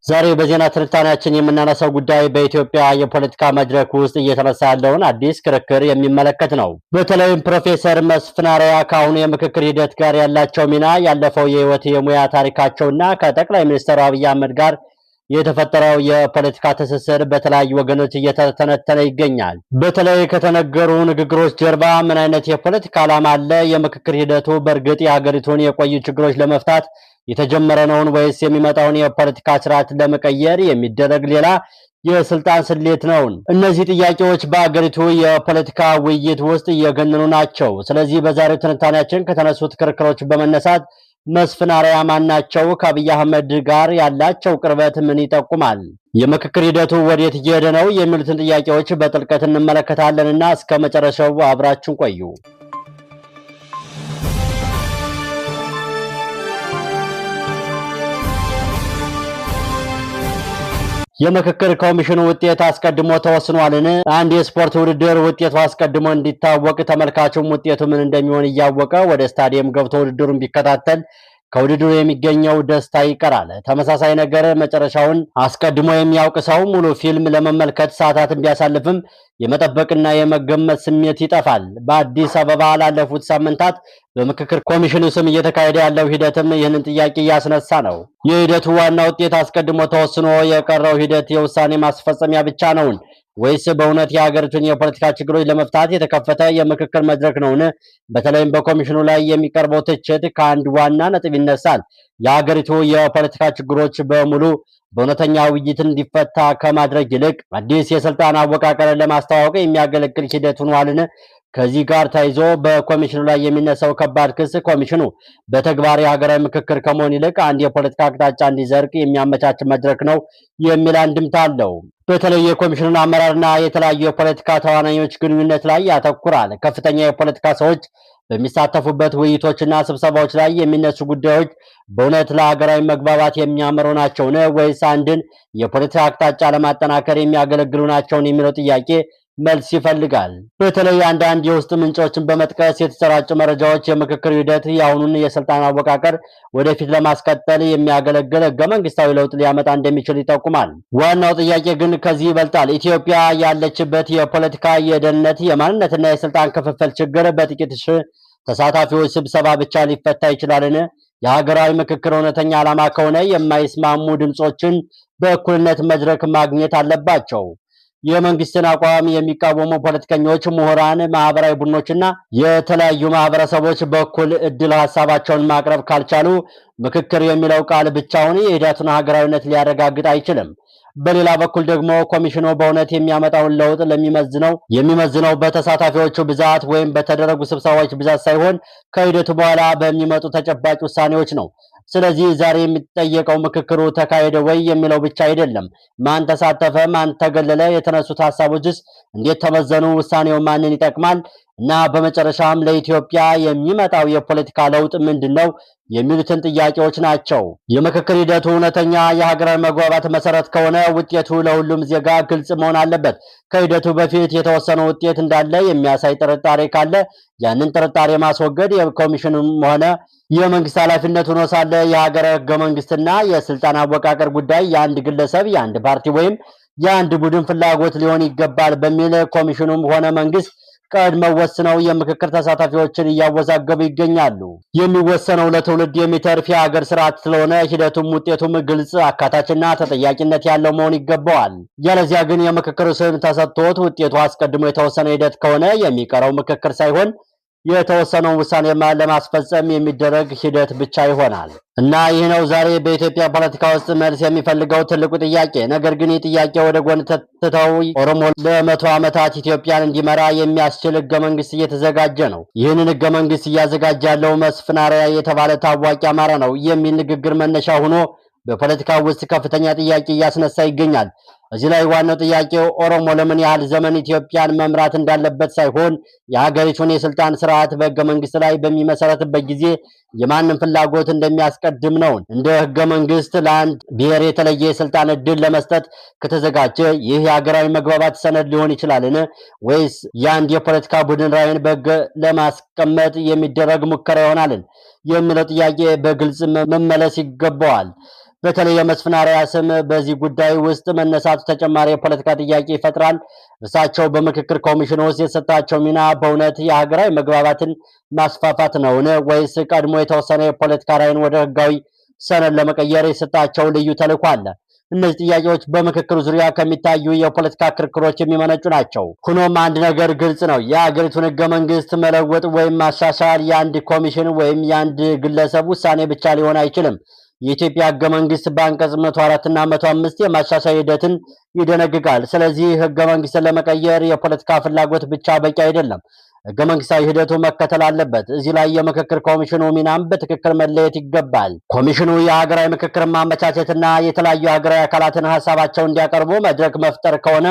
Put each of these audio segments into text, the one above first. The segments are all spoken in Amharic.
ዛሬ በዜና ትንታኔያችን የምናነሳው ጉዳይ በኢትዮጵያ የፖለቲካ መድረክ ውስጥ እየተነሳ ያለውን አዲስ ክርክር የሚመለከት ነው። በተለይም ፕሮፌሰር መስፍን አርአያ ከአሁኑ የምክክር ሂደት ጋር ያላቸው ሚና፣ ያለፈው የህይወት የሙያ ታሪካቸውና ከጠቅላይ ሚኒስትር አብይ አህመድ ጋር የተፈጠረው የፖለቲካ ትስስር በተለያዩ ወገኖች እየተተነተነ ይገኛል። በተለይ ከተነገሩ ንግግሮች ጀርባ ምን አይነት የፖለቲካ ዓላማ አለ? የምክክር ሂደቱ በእርግጥ የሀገሪቱን የቆዩ ችግሮች ለመፍታት የተጀመረ ነውን ወይስ የሚመጣውን የፖለቲካ ስርዓት ለመቀየር የሚደረግ ሌላ የስልጣን ስሌት ነውን? እነዚህ ጥያቄዎች በአገሪቱ የፖለቲካ ውይይት ውስጥ እየገነኑ ናቸው። ስለዚህ በዛሬው ትንታኔያችን ከተነሱት ክርክሮች በመነሳት መስፍን አርአያ ማን ናቸው? ከአብይ አህመድ ጋር ያላቸው ቅርበት ምን ይጠቁማል? የምክክር ሂደቱ ወዴት እየሄደ ነው? የሚሉትን ጥያቄዎች በጥልቀት እንመለከታለንና እስከ መጨረሻው አብራችሁን ቆዩ። የምክክር ኮሚሽኑ ውጤት አስቀድሞ ተወስኗልን? አንድ የስፖርት ውድድር ውጤቱ አስቀድሞ እንዲታወቅ ተመልካቹም ውጤቱ ምን እንደሚሆን እያወቀ ወደ ስታዲየም ገብቶ ውድድሩን ቢከታተል ከውድድሩ የሚገኘው ደስታ ይቀራል። ተመሳሳይ ነገር መጨረሻውን አስቀድሞ የሚያውቅ ሰው ሙሉ ፊልም ለመመልከት ሰዓታትን ቢያሳልፍም የመጠበቅና የመገመት ስሜት ይጠፋል። በአዲስ አበባ ላለፉት ሳምንታት በምክክር ኮሚሽኑ ስም እየተካሄደ ያለው ሂደትም ይህንን ጥያቄ እያስነሳ ነው። የሂደቱ ዋና ውጤት አስቀድሞ ተወስኖ የቀረው ሂደት የውሳኔ ማስፈጸሚያ ብቻ ነውን? ወይስ በእውነት የሀገሪቱን የፖለቲካ ችግሮች ለመፍታት የተከፈተ የምክክር መድረክ ነውን? በተለይም በኮሚሽኑ ላይ የሚቀርበው ትችት ከአንድ ዋና ነጥብ ይነሳል። የሀገሪቱ የፖለቲካ ችግሮች በሙሉ በእውነተኛ ውይይት እንዲፈታ ከማድረግ ይልቅ አዲስ የስልጣን አወቃቀርን ለማስተዋወቅ የሚያገለግል ሂደት ሆኗልን? ከዚህ ጋር ተያይዞ በኮሚሽኑ ላይ የሚነሳው ከባድ ክስ ኮሚሽኑ በተግባር የሀገራዊ ምክክር ከመሆን ይልቅ አንድ የፖለቲካ አቅጣጫ እንዲዘርቅ የሚያመቻች መድረክ ነው የሚል አንድምታ አለው። በተለይ የኮሚሽኑን አመራርና የተለያዩ የፖለቲካ ተዋናኞች ግንኙነት ላይ ያተኩራል። ከፍተኛ የፖለቲካ ሰዎች በሚሳተፉበት ውይይቶችና ስብሰባዎች ላይ የሚነሱ ጉዳዮች በእውነት ለሀገራዊ መግባባት የሚያመሩ ናቸውን? ወይስ አንድን የፖለቲካ አቅጣጫ ለማጠናከር የሚያገለግሉ ናቸውን የሚለው ጥያቄ መልስ ይፈልጋል። በተለይ አንዳንድ የውስጥ ምንጮችን በመጥቀስ የተሰራጩ መረጃዎች የምክክር ሂደት የአሁኑን የስልጣን አወቃቀር ወደፊት ለማስቀጠል የሚያገለግል ህገ መንግስታዊ ለውጥ ሊያመጣ እንደሚችል ይጠቁማል። ዋናው ጥያቄ ግን ከዚህ ይበልጣል። ኢትዮጵያ ያለችበት የፖለቲካ የደህንነት፣ የማንነትና የስልጣን ክፍፍል ችግር በጥቂት ተሳታፊዎች ስብሰባ ብቻ ሊፈታ ይችላልን? የሀገራዊ ምክክር እውነተኛ ዓላማ ከሆነ የማይስማሙ ድምጾችን በእኩልነት መድረክ ማግኘት አለባቸው። የመንግስትን አቋም የሚቃወሙ ፖለቲከኞች፣ ምሁራን፣ ማህበራዊ ቡድኖችና የተለያዩ ማህበረሰቦች በኩል እድል ሀሳባቸውን ማቅረብ ካልቻሉ ምክክር የሚለው ቃል ብቻውን የሂደቱን ሀገራዊነት ሊያረጋግጥ አይችልም። በሌላ በኩል ደግሞ ኮሚሽኑ በእውነት የሚያመጣውን ለውጥ የሚመዝነው በተሳታፊዎቹ ብዛት ወይም በተደረጉ ስብሰባዎች ብዛት ሳይሆን ከሂደቱ በኋላ በሚመጡ ተጨባጭ ውሳኔዎች ነው። ስለዚህ ዛሬ የሚጠየቀው ምክክሩ ተካሄደ ወይ የሚለው ብቻ አይደለም። ማን ተሳተፈ? ማን ተገለለ? የተነሱት ሀሳቦችስ እንዴት ተመዘኑ? ውሳኔው ማንን ይጠቅማል? እና በመጨረሻም ለኢትዮጵያ የሚመጣው የፖለቲካ ለውጥ ምንድነው? የሚሉትን ጥያቄዎች ናቸው። የምክክር ሂደቱ እውነተኛ የሀገራዊ መግባባት መሰረት ከሆነ ውጤቱ ለሁሉም ዜጋ ግልጽ መሆን አለበት። ከሂደቱ በፊት የተወሰነ ውጤት እንዳለ የሚያሳይ ጥርጣሬ ካለ ያንን ጥርጣሬ ማስወገድ የኮሚሽኑም ሆነ የመንግስት ኃላፊነት ሆኖ ሳለ የሀገር ህገ መንግስትና የስልጣን አወቃቀር ጉዳይ የአንድ ግለሰብ፣ የአንድ ፓርቲ ወይም የአንድ ቡድን ፍላጎት ሊሆን ይገባል በሚል ኮሚሽኑም ሆነ መንግስት ቀድመው ወስነው የምክክር ተሳታፊዎችን እያወዛገቡ ይገኛሉ። የሚወሰነው ለትውልድ የሚተርፍ የሀገር ስርዓት ስለሆነ ሂደቱም ውጤቱም ግልጽ፣ አካታችና ተጠያቂነት ያለው መሆን ይገባዋል። ያለዚያ ግን የምክክሩ ስም ተሰጥቶት ውጤቱ አስቀድሞ የተወሰነ ሂደት ከሆነ የሚቀረው ምክክር ሳይሆን የተወሰነውን ውሳኔ ለማስፈጸም የሚደረግ ሂደት ብቻ ይሆናል እና ይህ ነው ዛሬ በኢትዮጵያ ፖለቲካ ውስጥ መልስ የሚፈልገው ትልቁ ጥያቄ። ነገር ግን ይህ ጥያቄ ወደ ጎን ትተው ኦሮሞ ለመቶ ዓመታት ኢትዮጵያን እንዲመራ የሚያስችል ህገ መንግስት እየተዘጋጀ ነው። ይህንን ህገ መንግስት እያዘጋጀ ያለው መስፍን አርአያ የተባለ ታዋቂ አማራ ነው የሚል ንግግር መነሻ ሆኖ በፖለቲካ ውስጥ ከፍተኛ ጥያቄ እያስነሳ ይገኛል። እዚህ ላይ ዋናው ጥያቄው ኦሮሞ ለምን ያህል ዘመን ኢትዮጵያን መምራት እንዳለበት ሳይሆን የሀገሪቱን የስልጣን ስርዓት በህገ መንግስት ላይ በሚመሰረትበት ጊዜ የማንም ፍላጎት እንደሚያስቀድም ነው። እንደ ህገ መንግስት ለአንድ ብሔር የተለየ የስልጣን እድል ለመስጠት ከተዘጋጀ ይህ የሀገራዊ መግባባት ሰነድ ሊሆን ይችላልን? ወይስ የአንድ የፖለቲካ ቡድን ራዕይን በህግ ለማስቀመጥ የሚደረግ ሙከራ ይሆናልን? የሚለው ጥያቄ በግልጽ መመለስ ይገባዋል። በተለይ የመስፍን አርአያ ስም በዚህ ጉዳይ ውስጥ መነሳቱ ተጨማሪ የፖለቲካ ጥያቄ ይፈጥራል። እርሳቸው በምክክር ኮሚሽኑ ውስጥ የሰጣቸው ሚና በእውነት የሀገራዊ መግባባትን ማስፋፋት ነውን? ወይስ ቀድሞ የተወሰነ የፖለቲካ ራዕይን ወደ ህጋዊ ሰነድ ለመቀየር የሰጣቸው ልዩ ተልዕኮ አለ? እነዚህ ጥያቄዎች በምክክሩ ዙሪያ ከሚታዩ የፖለቲካ ክርክሮች የሚመነጩ ናቸው። ሆኖም አንድ ነገር ግልጽ ነው። የሀገሪቱን ህገ መንግስት መለወጥ ወይም ማሻሻል የአንድ ኮሚሽን ወይም የአንድ ግለሰብ ውሳኔ ብቻ ሊሆን አይችልም። የኢትዮጵያ ህገ መንግስት በአንቀጽ 104 እና 105 የማሻሻያ ሂደትን ይደነግጋል። ስለዚህ ህገ መንግስትን ለመቀየር የፖለቲካ ፍላጎት ብቻ በቂ አይደለም። ህገ መንግስታዊ ሂደቱ መከተል አለበት። እዚህ ላይ የምክክር ኮሚሽኑ ሚናም በትክክል መለየት ይገባል። ኮሚሽኑ የሀገራዊ ምክክር ማመቻቸትና የተለያዩ ሀገራዊ አካላትን ሀሳባቸውን እንዲያቀርቡ መድረክ መፍጠር ከሆነ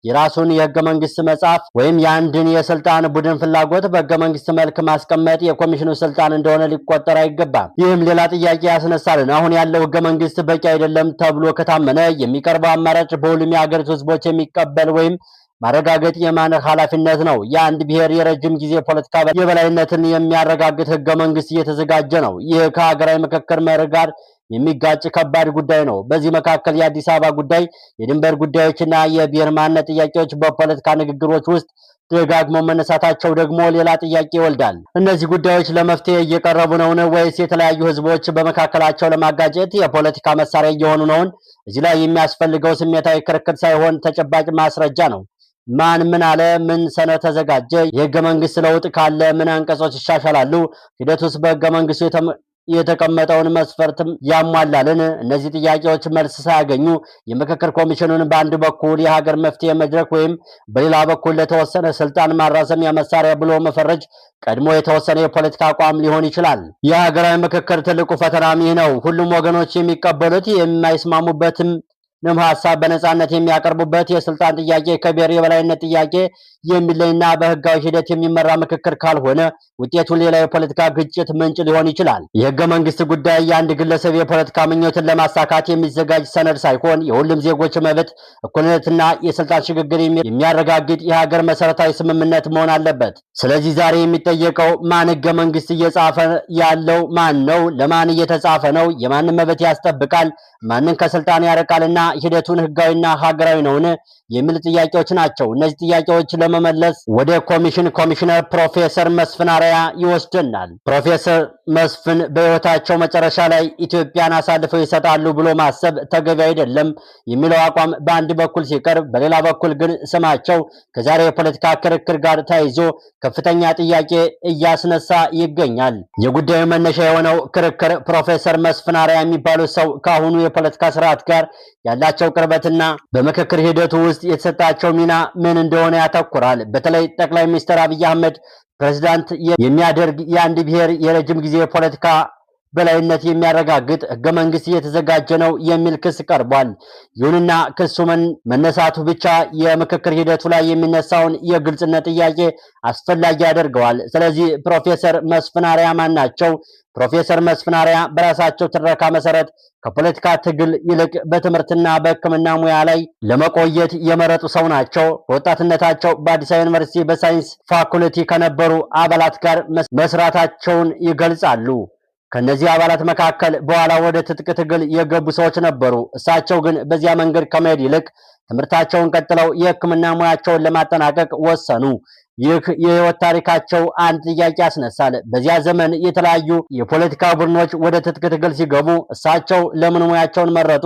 የራሱን የህገ መንግስት መጻፍ ወይም የአንድን የስልጣን ቡድን ፍላጎት በህገ መንግስት መልክ ማስቀመጥ የኮሚሽኑ ስልጣን እንደሆነ ሊቆጠር አይገባም። ይህም ሌላ ጥያቄ ያስነሳልን። አሁን ያለው ህገ መንግስት በቂ አይደለም ተብሎ ከታመነ የሚቀርበው አማራጭ በሁሉም የሀገሪቱ ህዝቦች የሚቀበል ወይም ማረጋገጥ የማን ኃላፊነት ነው? የአንድ ብሔር የረጅም ጊዜ ፖለቲካ የበላይነትን የሚያረጋግጥ ህገ መንግስት እየተዘጋጀ ነው። ይህ ከሀገራዊ ምክክር መርህ ጋር የሚጋጭ ከባድ ጉዳይ ነው። በዚህ መካከል የአዲስ አበባ ጉዳይ፣ የድንበር ጉዳዮችና የብሔር ማንነት ጥያቄዎች በፖለቲካ ንግግሮች ውስጥ ደጋግሞ መነሳታቸው ደግሞ ሌላ ጥያቄ ይወልዳል። እነዚህ ጉዳዮች ለመፍትሄ እየቀረቡ ነውን? ወይስ የተለያዩ ህዝቦች በመካከላቸው ለማጋጨት የፖለቲካ መሳሪያ እየሆኑ ነውን? እዚህ ላይ የሚያስፈልገው ስሜታዊ ክርክር ሳይሆን ተጨባጭ ማስረጃ ነው። ማን ምን አለ? ምን ሰነድ ተዘጋጀ? የህገ መንግስት ለውጥ ካለ ምን አንቀጾች ይሻሻላሉ? ሂደቱስ በህገ መንግስቱ የተቀመጠውን መስፈርትም ያሟላልን? እነዚህ ጥያቄዎች መልስ ሳያገኙ የምክክር ኮሚሽኑን በአንድ በኩል የሀገር መፍትሄ መድረክ ወይም በሌላ በኩል ለተወሰነ ስልጣን ማራዘሚያ መሳሪያ ብሎ መፈረጅ ቀድሞ የተወሰነ የፖለቲካ አቋም ሊሆን ይችላል። የሀገራዊ ምክክር ትልቁ ፈተናም ይህ ነው። ሁሉም ወገኖች የሚቀበሉት የማይስማሙበትም ሀሳብ በነጻነት የሚያቀርቡበት የስልጣን ጥያቄ ከብሔር የበላይነት ጥያቄ የሚለይና በህጋዊ ሂደት የሚመራ ምክክር ካልሆነ ውጤቱ ሌላ የፖለቲካ ግጭት ምንጭ ሊሆን ይችላል። የህገ መንግስት ጉዳይ የአንድ ግለሰብ የፖለቲካ ምኞትን ለማሳካት የሚዘጋጅ ሰነድ ሳይሆን የሁሉም ዜጎች መብት፣ እኩልነትና የስልጣን ሽግግር የሚያረጋግጥ የሀገር መሰረታዊ ስምምነት መሆን አለበት። ስለዚህ ዛሬ የሚጠየቀው ማን ህገ መንግስት እየጻፈ ያለው ማን ነው? ለማን እየተጻፈ ነው? የማንን መብት ያስጠብቃል? ማንን ከስልጣን ያርቃልና ሂደቱን ህጋዊና ሀገራዊ ነውን? የሚሉ ጥያቄዎች ናቸው። እነዚህ ጥያቄዎች ለመመለስ ወደ ኮሚሽነር ፕሮፌሰር መስፍን አርአያ ይወስደናል። ፕሮፌሰር መስፍን በህይወታቸው መጨረሻ ላይ ኢትዮጵያን አሳልፈው ይሰጣሉ ብሎ ማሰብ ተገቢ አይደለም የሚለው አቋም በአንድ በኩል ሲቀርብ፣ በሌላ በኩል ግን ስማቸው ከዛሬ የፖለቲካ ክርክር ጋር ተያይዞ ከፍተኛ ጥያቄ እያስነሳ ይገኛል። የጉዳዩ መነሻ የሆነው ክርክር ፕሮፌሰር መስፍን አርአያ የሚባሉት ሰው ከአሁኑ የፖለቲካ ስርዓት ጋር ያላቸው ቅርበትና በምክክር ሂደቱ ውስጥ የተሰጣቸው ሚና ምን እንደሆነ ያተኩራል። በተለይ ጠቅላይ ሚኒስትር አብይ አህመድ ፕሬዝዳንት የሚያደርግ የአንድ ብሔር የረጅም ጊዜ ፖለቲካ በላይነት የሚያረጋግጥ ህገ መንግስት እየተዘጋጀ ነው የሚል ክስ ቀርቧል። ይሁንና ክሱ መነሳቱ ብቻ የምክክር ሂደቱ ላይ የሚነሳውን የግልጽነት ጥያቄ አስፈላጊ ያደርገዋል። ስለዚህ ፕሮፌሰር መስፍን አርአያ ማን ናቸው? ፕሮፌሰር መስፍን አርአያ በራሳቸው ትረካ መሰረት ከፖለቲካ ትግል ይልቅ በትምህርትና በሕክምና ሙያ ላይ ለመቆየት የመረጡ ሰው ናቸው። በወጣትነታቸው በአዲስ አበባ ዩኒቨርሲቲ በሳይንስ ፋኩልቲ ከነበሩ አባላት ጋር መስራታቸውን ይገልጻሉ። ከነዚህ አባላት መካከል በኋላ ወደ ትጥቅ ትግል የገቡ ሰዎች ነበሩ። እሳቸው ግን በዚያ መንገድ ከመሄድ ይልቅ ትምህርታቸውን ቀጥለው የሕክምና ሙያቸውን ለማጠናቀቅ ወሰኑ። ይህ የህይወት ታሪካቸው አንድ ጥያቄ ያስነሳል። በዚያ ዘመን የተለያዩ የፖለቲካ ቡድኖች ወደ ትጥቅ ትግል ሲገቡ እሳቸው ለምን ሙያቸውን መረጡ?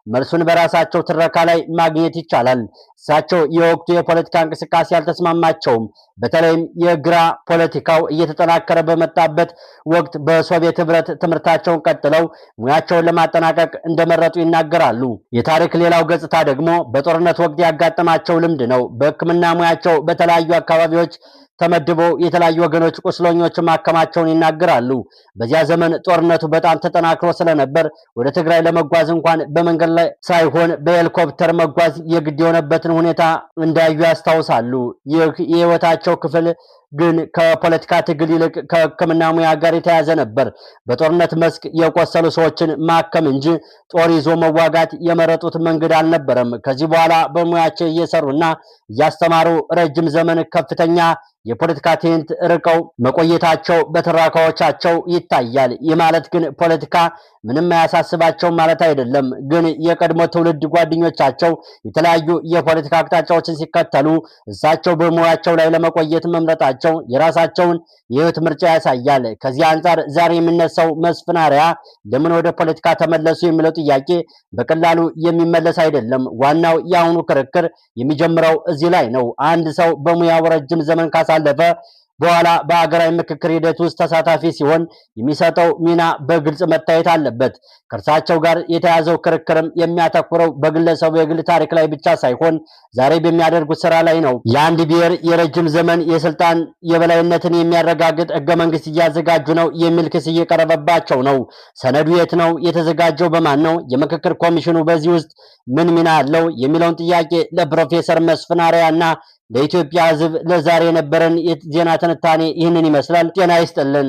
መልሱን በራሳቸው ትረካ ላይ ማግኘት ይቻላል። እሳቸው የወቅቱ የፖለቲካ እንቅስቃሴ አልተስማማቸውም። በተለይም የግራ ፖለቲካው እየተጠናከረ በመጣበት ወቅት በሶቪየት ህብረት ትምህርታቸውን ቀጥለው ሙያቸውን ለማጠናቀቅ እንደመረጡ ይናገራሉ። የታሪክ ሌላው ገጽታ ደግሞ በጦርነት ወቅት ያጋጠማቸው ልምድ ነው። በሕክምና ሙያቸው በተለያዩ አካባቢዎች ተመድበው የተለያዩ ወገኖች ቁስለኞች ማከማቸውን ይናገራሉ። በዚያ ዘመን ጦርነቱ በጣም ተጠናክሮ ስለነበር ወደ ትግራይ ለመጓዝ እንኳን በመንገድ ላይ ሳይሆን በሄሊኮፕተር መጓዝ የግድ የሆነበትን ሁኔታ እንዳዩ ያስታውሳሉ። ይህ የህይወታቸው ክፍል ግን ከፖለቲካ ትግል ይልቅ ከሕክምና ሙያ ጋር የተያዘ ነበር። በጦርነት መስክ የቆሰሉ ሰዎችን ማከም እንጂ ጦር ይዞ መዋጋት የመረጡት መንገድ አልነበረም። ከዚህ በኋላ በሙያቸው እየሰሩና እያስተማሩ ረጅም ዘመን ከፍተኛ የፖለቲካ ትዕይንት ርቀው መቆየታቸው በትረካዎቻቸው ይታያል። ይህ ማለት ግን ፖለቲካ ምንም አያሳስባቸው ማለት አይደለም። ግን የቀድሞ ትውልድ ጓደኞቻቸው የተለያዩ የፖለቲካ አቅጣጫዎችን ሲከተሉ እሳቸው በሙያቸው ላይ ለመቆየት መምረጣቸው የራሳቸውን የህይወት ምርጫ ያሳያል። ከዚህ አንጻር ዛሬ የሚነሳው መስፍን አርአያ ለምን ወደ ፖለቲካ ተመለሱ የሚለው ጥያቄ በቀላሉ የሚመለስ አይደለም። ዋናው የአሁኑ ክርክር የሚጀምረው እዚህ ላይ ነው። አንድ ሰው በሙያው ረጅም ዘመን ካሳለፈ በኋላ በአገራዊ ምክክር ሂደት ውስጥ ተሳታፊ ሲሆን የሚሰጠው ሚና በግልጽ መታየት አለበት። ከእርሳቸው ጋር የተያዘው ክርክርም የሚያተኩረው በግለሰቡ የግል ታሪክ ላይ ብቻ ሳይሆን ዛሬ በሚያደርጉት ስራ ላይ ነው። የአንድ ብሔር የረጅም ዘመን የስልጣን የበላይነትን የሚያረጋግጥ ህገ መንግስት እያዘጋጁ ነው የሚል ክስ እየቀረበባቸው ነው። ሰነዱ የት ነው የተዘጋጀው? በማን ነው? የምክክር ኮሚሽኑ በዚህ ውስጥ ምን ሚና አለው? የሚለውን ጥያቄ ለፕሮፌሰር መስፍን አርአያና ለኢትዮጵያ ህዝብ ለዛሬ የነበረን የዜና ትንታኔ ይህንን ይመስላል። ጤና ይስጥልን።